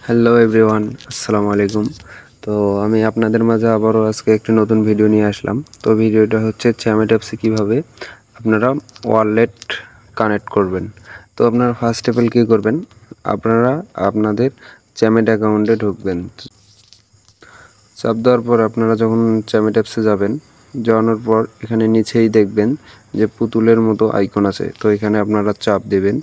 Hello everyone, আসসালামু আলাইকুম। তো আমি আপনাদের মাঝে আবারও আজকে একটি নতুন ভিডিও নিয়ে আসলাম। তো ভিডিওটা হচ্ছে চ্যামেট অ্যাপসে কীভাবে আপনারা ওয়ালেট কানেক্ট করবেন। তো আপনারা ফার্স্ট অফ অল কী করবেন, আপনারা আপনাদের চ্যামেট অ্যাকাউন্টে ঢুকবেন। চাপ দেওয়ার পর আপনারা যখন চ্যামেট অ্যাপসে যাবেন, যাওয়ানোর পর এখানে নিচেই দেখবেন যে পুতুলের মতো আইকন আছে, তো এখানে আপনারা চাপ দেবেন।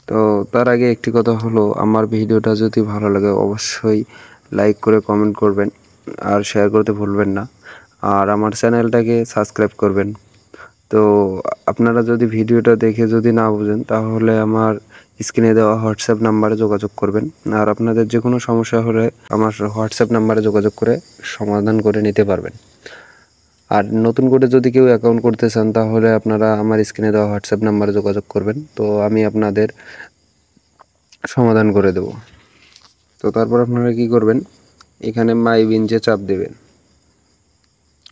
তো তার আগে একটি কথা হলো, আমার ভিডিওটা যদি ভালো লাগে অবশ্যই লাইক করে কমেন্ট করবেন আর শেয়ার করতে ভুলবেন না, আর আমার চ্যানেলটাকে সাবস্ক্রাইব করবেন। তো আপনারা যদি ভিডিওটা দেখে যদি না বুঝেন তাহলে আমার স্ক্রিনে দেওয়া হোয়াটসঅ্যাপ নাম্বারে যোগাযোগ করবেন, আর আপনাদের যে কোনো সমস্যা হলে আমার হোয়াটসঅ্যাপ নাম্বারে যোগাযোগ করে সমাধান করে নিতে পারবেন। আর নতুন করে যদি কেউ অ্যাকাউন্ট করতে চান তাহলে আপনারা আমার স্ক্রিনে দেওয়া হোয়াটসঅ্যাপ নাম্বারে যোগাযোগ করবেন, তো আমি আপনাদের সমাধান করে দেব। তো তারপর আপনারা কি করবেন, এখানে মাই বেঞ্চে চাপ দেবেন,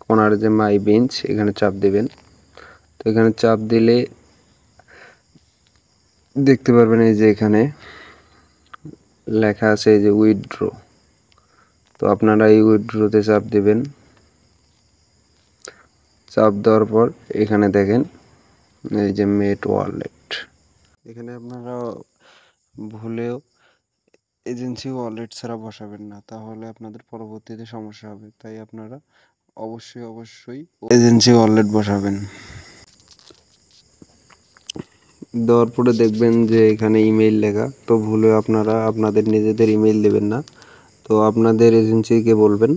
কোনার যে মাই বেঞ্চ এখানে চাপ দেবেন। তো এখানে চাপ দিলে দেখতে পারবেন এই যে এখানে লেখা আছে এই যে উইথড্র। তো আপনারা এই উইথড্রতে চাপ দেবেন। চাপ দেওয়ার পর এখানে দেখেন এই যে মেট ওয়ালেট, এখানে আপনারা ভুলেও এজেন্সি ওয়ালেট ছাড়া বসাবেন না, তাহলে আপনাদের পরবর্তীতে সমস্যা হবে। তাই আপনারা অবশ্যই এজেন্সি ওয়ালেট বসাবেন। দেওয়ার পরে দেখবেন যে এখানে ইমেইল লেখা, তো ভুলেও আপনারা আপনাদের নিজেদের ইমেইল দেবেন না, তো আপনাদের এজেন্সিকে বলবেন,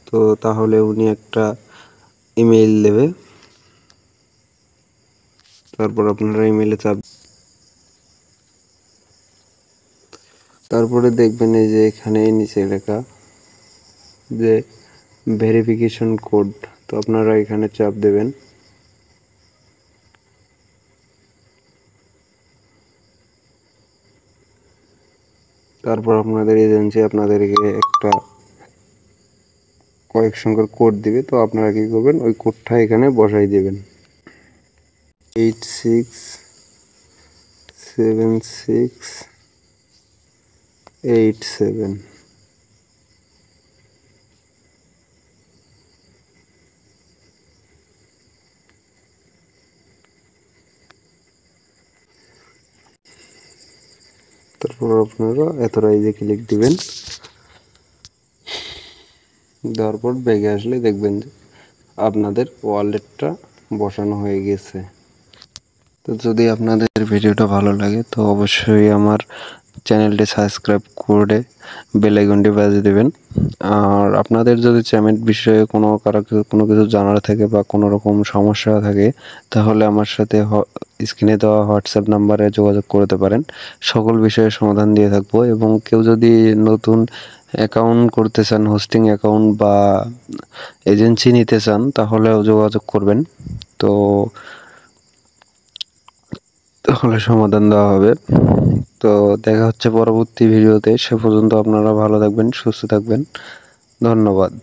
তো তাহলে উনি একটা ইমেইল দেবে। তারপর আপনারা ইমেইলে চাপ, তারপরে দেখবেন এই যে এখানে নিচে লেখা যে ভেরিফিকেশন কোড, তো আপনারা এখানে চাপ দেবেন। তারপর আপনাদের এজেন্সি আপনাদেরকে একটা কয়েক সংখ্যার কোড দিবে, তো আপনারা কি করবেন ওই কোডটা এখানে বসাই দেবেন, 867687। তারপর আপনারা অথরাইজে ক্লিক দিবেন। দেওয়ার পর ব্যাগে আসলে দেখবেন যে আপনাদের ওয়ালেটটা বসানো হয়ে গেছে। তো যদি আপনাদের ভিডিওটা ভালো লাগে তো অবশ্যই আমার চ্যানেলটি সাবস্ক্রাইব করে বেল আইকনটি বাজিয়ে দেবেন। আর আপনাদের যদি চ্যানেল বিষয়ে কোনো কিছু জানার থাকে বা কোনো রকম সমস্যা থাকে তাহলে আমার সাথে স্ক্রিনে দেওয়া হোয়াটসঅ্যাপ নাম্বারে যোগাযোগ করতে পারেন, সকল বিষয়ে সমাধান দিয়ে থাকবো। এবং কেউ যদি নতুন অ্যাকাউন্ট করতে চান, হোস্টিং অ্যাকাউন্ট বা এজেন্সি নিতে চান তাহলেও যোগাযোগ করবেন, তো তাহলে সমাধান দেওয়া হবে। তো দেখা হচ্ছে পরবর্তী ভিডিওতে, সে পর্যন্ত আপনারা ভালো থাকবেন, সুস্থ থাকবেন। ধন্যবাদ।